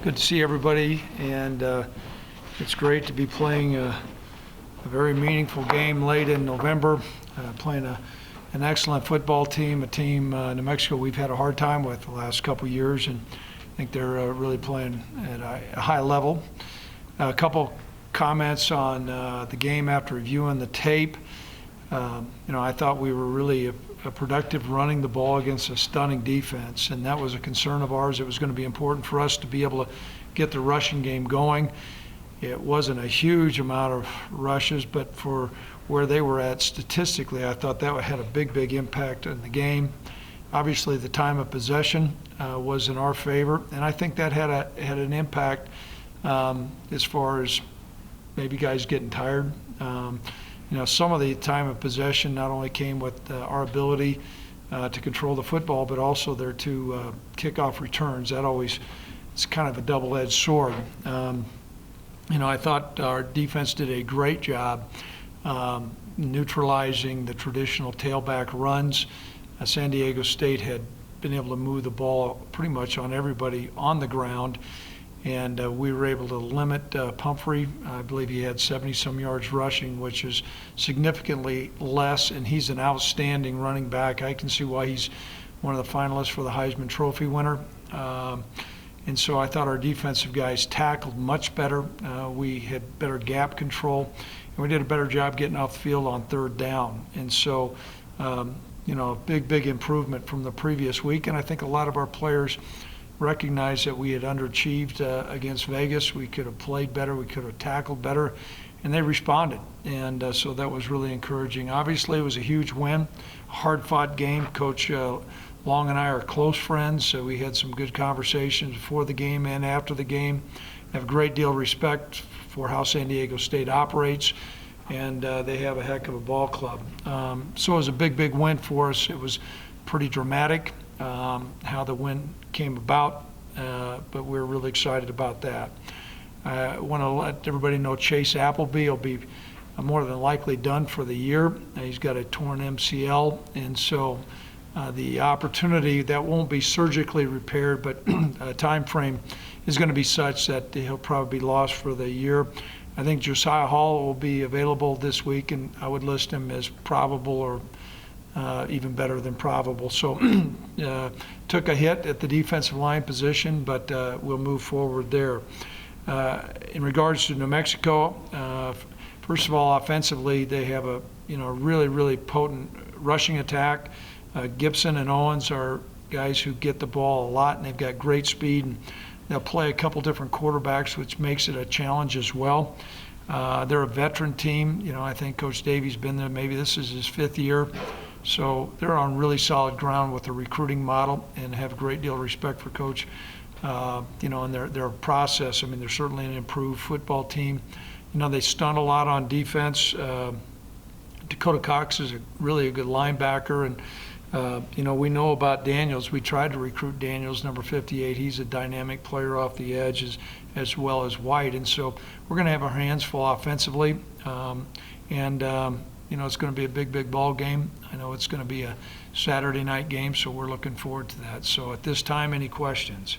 Good to see everybody, and it's great to be playing a very meaningful game late in November, playing an excellent football team, a team New Mexico we've had a hard time with the last couple years, and I think they're really playing at a high level. A couple comments on the game after reviewing the tape. I thought we were really productive running the ball against a stunning defense, and that was a concern of ours. It was going to be important for us to be able to get the rushing game going. It wasn't a huge amount of rushes, but for where they were at statistically, I thought that had a big impact on the game. Obviously, the time of possession was in our favor, and I think that had an impact as far as maybe guys getting tired. Some of the time of possession not only came with our ability to control the football, but also their two kickoff returns. That always is kind of a double-edged sword. I thought our defense did a great job neutralizing the traditional tailback runs. San Diego State had been able to move the ball pretty much on everybody on the ground, and we were able to limit Pumphrey. I believe he had 70-some yards rushing, which is significantly less, and he's an outstanding running back. I can see why he's one of the finalists for the Heisman Trophy winner. And so I thought our defensive guys tackled much better. We had better gap control, and we did a better job getting off the field on third down. And so, a big improvement from the previous week, and I think a lot of our players recognized that we had underachieved against Vegas. We could have played better, we could have tackled better, and they responded. And so that was really encouraging. Obviously, it was a huge win, hard-fought game. Coach Long and I are close friends, so we had some good conversations before the game and after the game. I have a great deal of respect for how San Diego State operates, and they have a heck of a ball club. So it was a big win for us. It was pretty dramatic how the win came about, but we're really excited about that. I want to let everybody know Chase Appleby will be more than likely done for the year. He's got a torn MCL, and so the opportunity that won't be surgically repaired, but a time frame is going to be such that he'll probably be lost for the year. I think Josiah Hall will be available this week, and I would list him as probable or even better than probable. So took a hit at the defensive line position, but we'll move forward there. In regards to New Mexico, first of all, offensively, they have a really potent rushing attack. Gibson and Owens are guys who get the ball a lot, and they've got great speed, and they'll play a couple different quarterbacks, which makes it a challenge as well. They're a veteran team. I think Coach Davey's been there. Maybe this is his 5th year. So they're on really solid ground with the recruiting model, and have a great deal of respect for Coach, and their process. I mean, they're certainly an improved football team. They stun a lot on defense. Dakota Cox is really a good linebacker, and we know about Daniels. We tried to recruit Daniels, number 58. He's a dynamic player off the edge as well as White, and so we're going to have our hands full offensively, it's going to be a big ball game. I know it's going to be a Saturday night game, so we're looking forward to that. So at this time, any questions?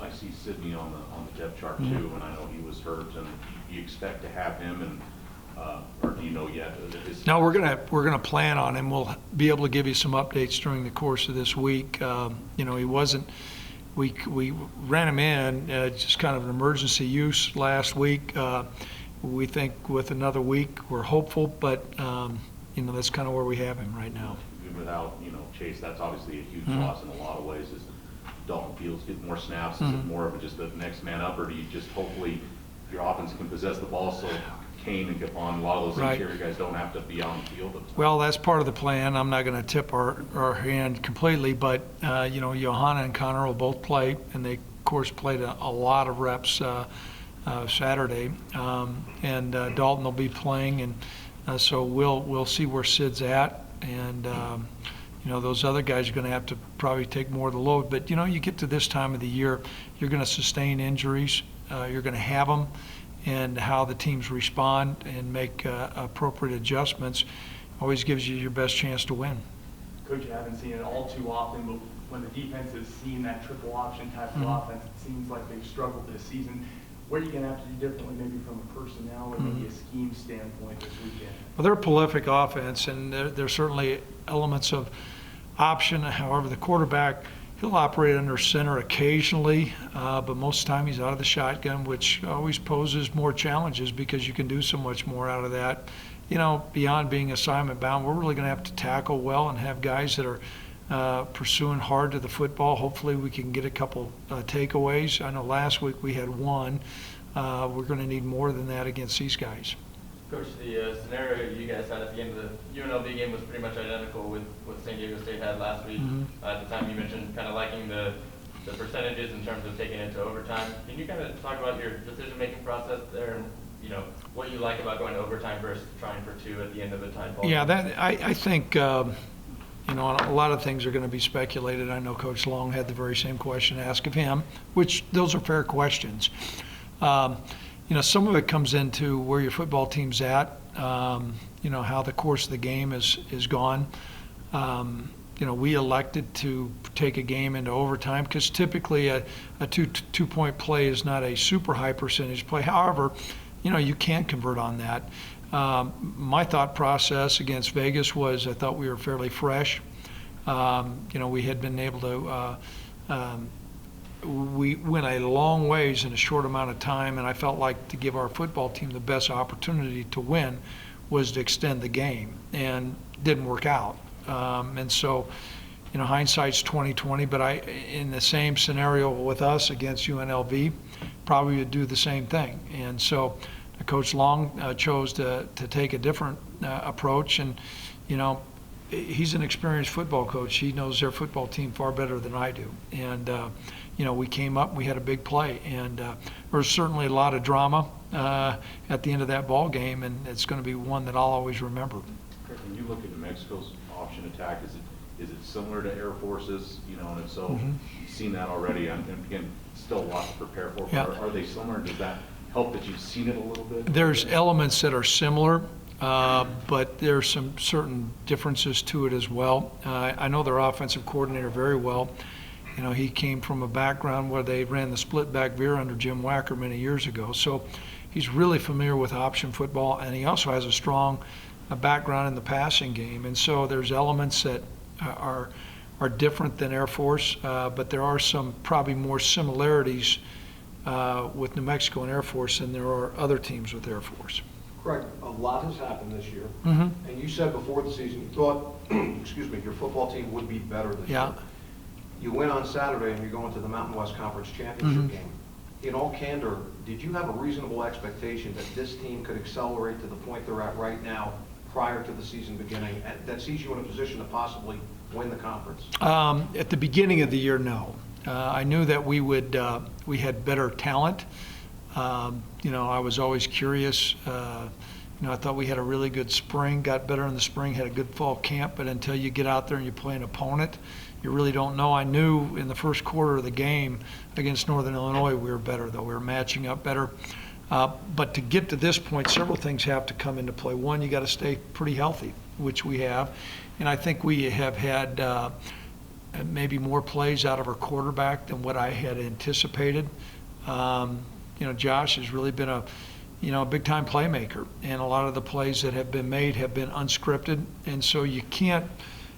I see Sidney on the depth chart too, and I know he was hurt. And do you expect to have him, and or do you know yet? No, we're gonna plan on him. We'll be able to give you some updates during the course of this week. He wasn't. We ran him in just kind of an emergency use last week. We think with another week we're hopeful, but that's kind of where we have him right now. Without Chase, that's obviously a huge loss in a lot of ways. Is Dalton Fields get more snaps? Is it more of just the next man up, or do you just hopefully your offense can possess the ball so Kane and Capon, a lot of those interior guys don't have to be on the field? Well, that's part of the plan. I'm not going to tip our hand completely, but Johanna and Connor will both play, and they of course played a lot of reps Saturday, and Dalton will be playing, and so we'll see where Sid's at, and those other guys are going to have to probably take more of the load. But you get to this time of the year, you're going to sustain injuries, you're going to have them, and how the teams respond and make appropriate adjustments always gives you your best chance to win. Coach, you haven't seen it all too often, but when the defense has seen that triple option type of offense, it seems like they've struggled this season. What are you going to have to do differently, maybe from a personnel or maybe a scheme standpoint this weekend? Well, they're a prolific offense, and there's certainly elements of option. However, the quarterback, he'll operate under center occasionally, but most of the time he's out of the shotgun, which always poses more challenges because you can do so much more out of that. You know, beyond being assignment bound, we're really going to have to tackle well and have guys that are pursuing hard to the football. Hopefully we can get a couple takeaways. I know last week we had one. We're going to need more than that against these guys. Coach, the scenario you guys had at the end of the UNLV game was pretty much identical with what San Diego State had last week. At the time you mentioned kind of liking the percentages in terms of taking it to overtime. Can you kind of talk about your decision-making process there and, you know, what you like about going to overtime versus trying for two at the end of the tie ball? Yeah, that I think, you know, a lot of things are going to be speculated. I know Coach Long had the very same question asked of him, which those are fair questions. You know, some of it comes into where your football team's at, you know, how the course of the game is gone. You know, we elected to take a game into overtime because typically a two-point play is not a super high percentage play. However, you know, you can convert on that. My thought process against Vegas was I thought we were fairly fresh. You know, we had been able to we went a long ways in a short amount of time, and I felt like to give our football team the best opportunity to win was to extend the game, and didn't work out. And so, you know, hindsight's 20/20, but in the same scenario with us against UNLV, probably would do the same thing. And so Coach Long chose to take a different approach, and, you know, he's an experienced football coach. He knows their football team far better than I do. And, you know, we came up, we had a big play, and there was certainly a lot of drama at the end of that ball game, and it's going to be one that I'll always remember. When you look at New Mexico's option attack, is it similar to Air Force's, you know, and if so, you've seen that already, and again, still a lot to prepare for. Yeah. Are they similar? Does that help that you've seen it a little bit? There's elements that are similar, but there's some certain differences to it as well. I know their offensive coordinator very well. You know, he came from a background where they ran the split back veer under Jim Wacker many years ago. So he's really familiar with option football, and he also has a strong background in the passing game. And so there's elements that are different than Air Force, but there are some probably more similarities with New Mexico and Air Force than there are other teams with Air Force. Correct. A lot has happened this year. Mm-hmm. And you said before the season you thought, excuse me, your football team would be better this year. You win on Saturday and you're going to the Mountain West Conference Championship game. In all candor, did you have a reasonable expectation that this team could accelerate to the point they're at right now prior to the season beginning, and that sees you in a position to possibly win the conference? At the beginning of the year, no. I knew that we would. We had better talent. You know, I was always curious. You know, I thought we had a really good spring, got better in the spring, had a good fall camp, but until you get out there and you play an opponent, you really don't know. I knew in the first quarter of the game against Northern Illinois we were better, though. We were matching up better. But to get to this point, several things have to come into play. One, you got to stay pretty healthy, which we have. And I think we have had maybe more plays out of our quarterback than what I had anticipated. You know, Josh has really been a big-time playmaker, and a lot of the plays that have been made have been unscripted, and so you can't,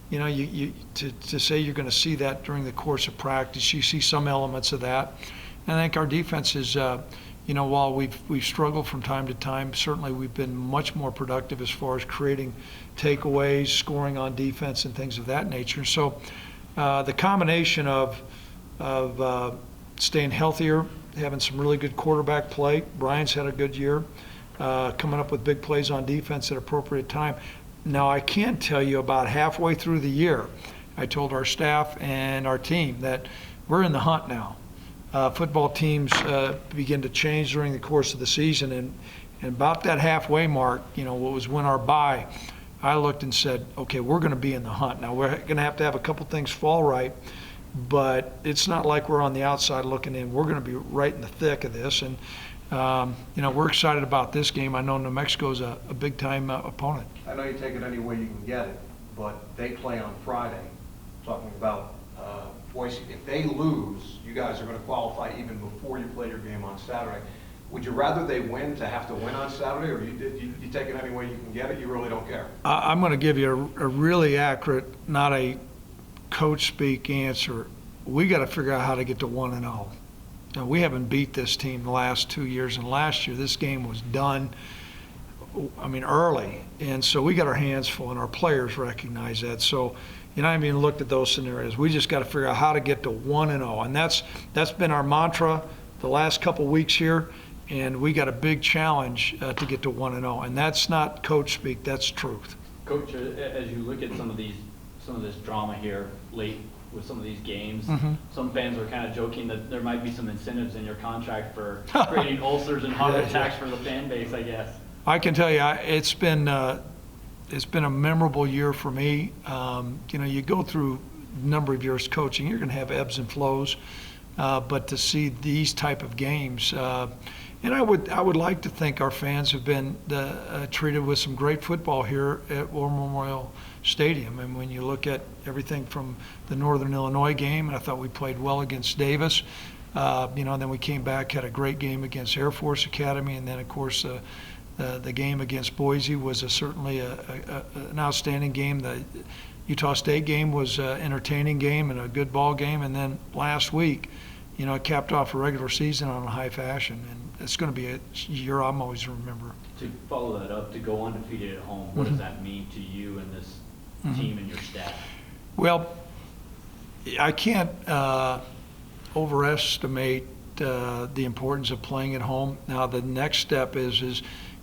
you know, to say you're going to see that during the course of practice. You see some elements of that, and I think our defense is, you know, while we've struggled from time to time, certainly we've been much more productive as far as creating takeaways, scoring on defense, and things of that nature. So the combination of staying healthier, having some really good quarterback play. Brian's had a good year, coming up with big plays on defense at appropriate time. Now, I can tell you about halfway through the year, I told our staff and our team that we're in the hunt now. Football teams begin to change during the course of the season, and about that halfway mark, you know, what was win our bye, I looked and said, okay, we're going to be in the hunt. Now, we're going to have a couple things fall right, but it's not like we're on the outside looking in. We're going to be right in the thick of this, and you know, we're excited about this game. I know New Mexico is a big-time opponent. I know you take it any way you can get it, but they play on Friday, talking about Boise, if they lose, you guys are going to qualify even before you play your game on Saturday. Would you rather they win to have to win on Saturday, or you take it any way you can get it? You really don't care? I'm going to give you a really accurate, not a coach speak answer. We got to figure out how to get to 1-0. Now, we haven't beat this team the last 2 years, and last year this game was done, early. And so we got our hands full, and our players recognize that. So, I haven't even looked at those scenarios. We just got to figure out how to get to 1-0. And that's been our mantra the last couple weeks here. And we got a big challenge to get to 1-0, and that's not coach speak. That's truth. Coach, as you look at some of this drama here late with some of these games, some fans are kind of joking that there might be some incentives in your contract for creating ulcers and heart attacks for the fan base, I guess. I can tell you, it's been a memorable year for me. You go through a number of years coaching, you're going to have ebbs and flows, but to see these type of games. And I would like to think our fans have been treated with some great football here at War Memorial Stadium. And when you look at everything from the Northern Illinois game, and I thought we played well against Davis. Then we came back, had a great game against Air Force Academy, and then of course the game against Boise was certainly an outstanding game. The Utah State game was an entertaining game and a good ball game. And then last week, it capped off a regular season on a high fashion. And it's going to be a year I'm always remember. To follow that up, to go undefeated at home, what does that mean to you and this team and your staff? Well, I can't overestimate the importance of playing at home. Now the next step is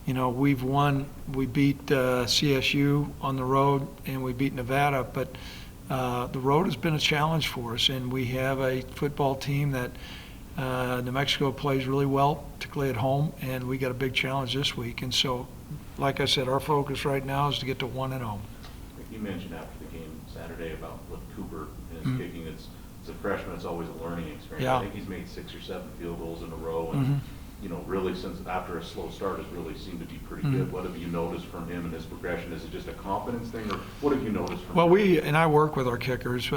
we beat CSU on the road and we beat Nevada, but the road has been a challenge for us, and we have a football team that New Mexico plays really well, particularly at home, and we got a big challenge this week. And so, like I said, our focus right now is to get to 1-0. You mentioned after the game Saturday about with Cooper and his kicking. It's a freshman. It's always a learning experience. Yeah. I think he's made 6 or 7 field goals in a row, and really since after a slow start has really seemed to be pretty good. What have you noticed from him and his progression? Is it just a confidence thing, or what have you noticed from him? I work with our kickers.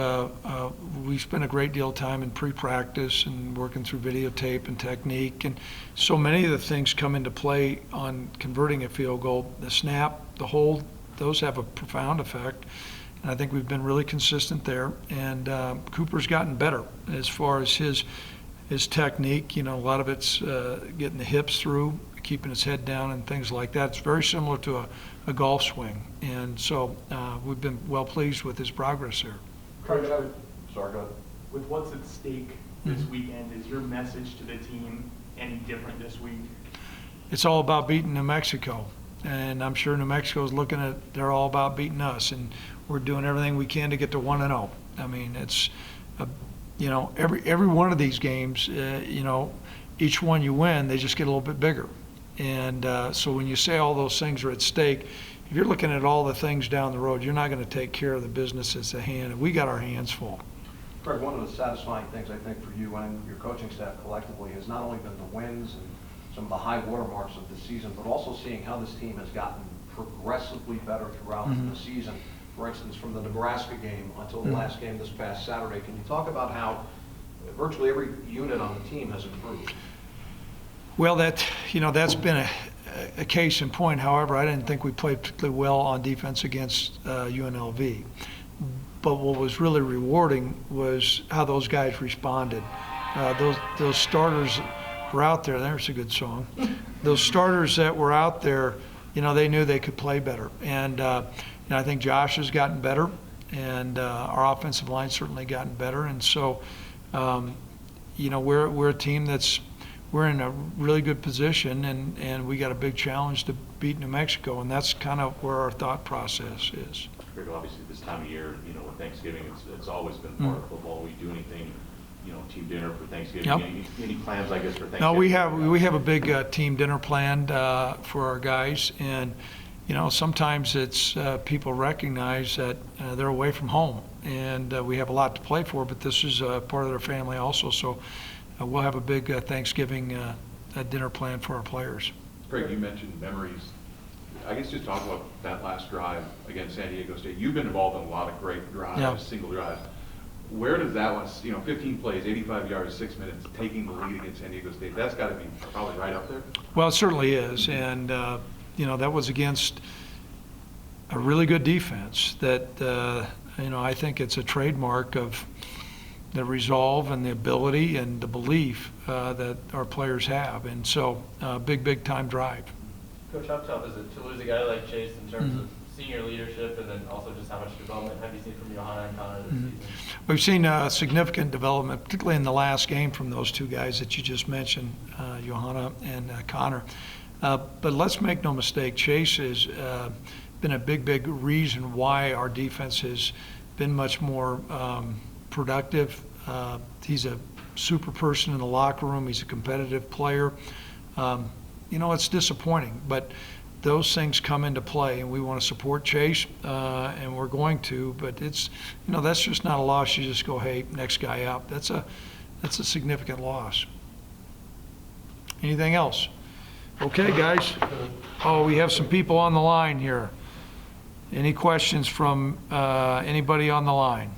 We spend a great deal of time in pre-practice and working through videotape and technique, and so many of the things come into play on converting a field goal. The snap, the hold, those have a profound effect, and I think we've been really consistent there. And Cooper's gotten better as far as his technique. A lot of it's getting the hips through, keeping his head down and things like that. It's very similar to a golf swing. And so we've been well pleased with his progress there. Sorry, go ahead. With what's at stake this weekend, is your message to the team any different this week? It's all about beating New Mexico. And I'm sure New Mexico's looking at, they're all about beating us. And we're doing everything we can to get to 1-0. It's every one of these games, each one you win, they just get a little bit bigger. And so when you say all those things are at stake, if you're looking at all the things down the road, you're not going to take care of the business that's at hand. And we got our hands full. Craig, one of the satisfying things I think for you and your coaching staff collectively has not only been the wins and some of the high watermarks of the season, but also seeing how this team has gotten progressively better throughout the season. For instance, from the Nebraska game until the last game this past Saturday. Can you talk about how virtually every unit on the team has improved? Well, that's been a case in point. However, I didn't think we played particularly well on defense against UNLV. But what was really rewarding was how those guys responded. Those starters were out there. There's a good song. Those starters that were out there, they knew they could play better. And I think Josh has gotten better, and our offensive line's certainly gotten better. And so, we're a team we're in a really good position, and we got a big challenge to beat New Mexico, and that's kind of where our thought process is. Obviously, this time of year, with Thanksgiving, it's always been part of football. We do anything, team dinner for Thanksgiving. Yep. Any plans, I guess, for Thanksgiving? No, we have a big team dinner planned for our guys, and sometimes it's people recognize that they're away from home, and we have a lot to play for, but this is part of their family also. So we'll have a big Thanksgiving dinner plan for our players. Craig, you mentioned memories. I guess just talk about that last drive against San Diego State. You've been involved in a lot of great drives, single drives. Where does that one, 15 plays, 85 yards, 6 minutes, taking the lead against San Diego State, that's got to be probably right up there? Well, it certainly is, and that was against a really good defense that, I think it's a trademark of the resolve and the ability and the belief that our players have. And so, big time drive. Coach, how tough is it to lose a guy like Chase in terms of senior leadership, and then also just how much development have you seen from Johanna and Connor this season? We've seen significant development, particularly in the last game from those two guys that you just mentioned, Johanna and Connor. But let's make no mistake, Chase has been a big reason why our defense has been much more productive. He's a super person in the locker room. He's a competitive player. It's disappointing, but those things come into play, and we want to support Chase, and we're going to. But it's, that's just not a loss. You just go, hey, next guy up. That's a significant loss. Anything else? Okay, guys. Oh, we have some people on the line here. Any questions from anybody on the line?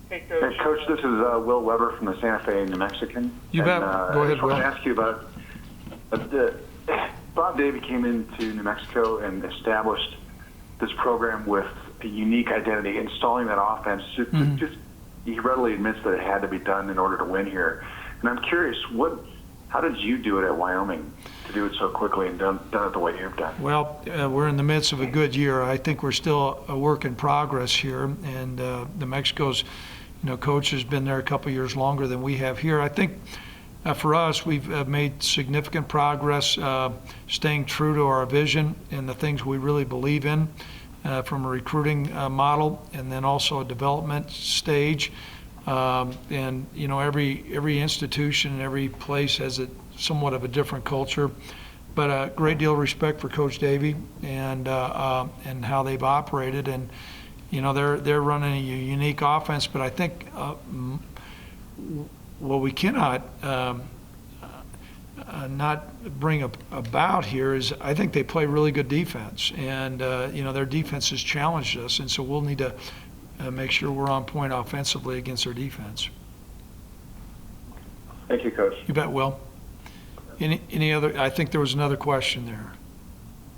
Hey, Coach, this is Will Weber from the Santa Fe New Mexican. You bet. Go ahead, Will. I want to ask you about Bob Davie came into New Mexico and established this program with a unique identity, installing that offense. He readily admits that it had to be done in order to win here. And I'm curious, how did you do it at Wyoming to do it so quickly and done it the way you've done? Well, we're in the midst of a good year. I think we're still a work in progress here, and New Mexico's coach has been there a couple years longer than we have here. I think for us, we've made significant progress staying true to our vision and the things we really believe in from a recruiting model, and then also a development stage. And every institution and every place has somewhat of a different culture, but a great deal of respect for Coach Davie and how they've operated. And they're running a unique offense, but I think what we cannot not bring about here is I think they play really good defense, and their defense has challenged us, and so we'll need to make sure we're on point offensively against their defense. Thank you, Coach. You bet, Will. Any other? I think there was another question there.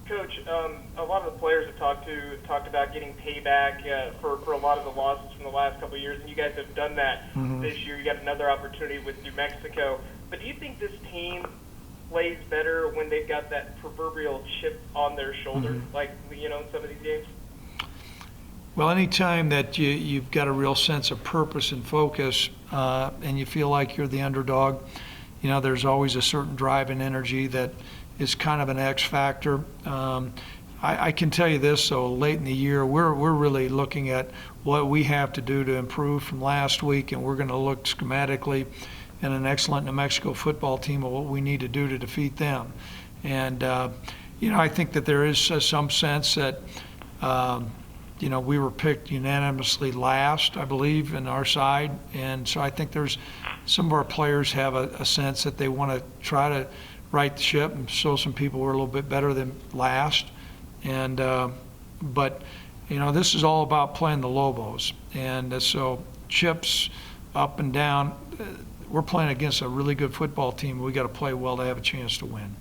Coach, a lot of the players have talked about getting payback for a lot of the losses from the last couple of years, and you guys have done that this year. You got another opportunity with New Mexico. But do you think this team plays better when they've got that proverbial chip on their shoulder, like in some of these games? Well, anytime that you've got a real sense of purpose and focus, and you feel like you're the underdog, there's always a certain drive and energy that is kind of an X factor. I can tell you this, so late in the year, we're really looking at what we have to do to improve from last week, and we're going to look schematically at an excellent New Mexico football team of what we need to do to defeat them. And, I think that there is some sense that, we were picked unanimously last, I believe, in our side. And so I think there's some of our players have a sense that they want to try to right the ship and show some people we're a little bit better than last. And but this is all about playing the Lobos, and so chips up and down. We're playing against a really good football team. We got to play well to have a chance to win.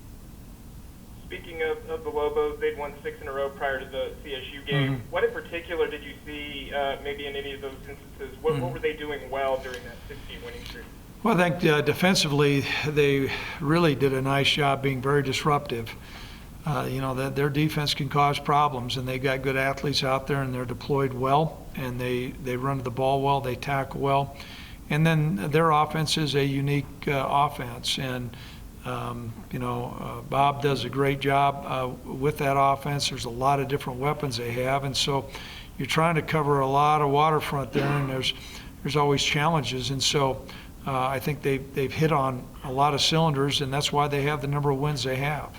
Speaking of the Lobos, they'd won 6 in a row prior to the CSU game. What in particular did you see maybe in any of those instances? What were they doing well during that 6-game winning streak? Well, I think defensively they really did a nice job being very disruptive. That their defense can cause problems, and they've got good athletes out there, and they're deployed well, and they run the ball well, they tackle well. And then their offense is a unique offense, and Bob does a great job with that offense. There's a lot of different weapons they have, and so you're trying to cover a lot of waterfront there, and there's always challenges. And so I think they've hit on a lot of cylinders, and that's why they have the number of wins they have.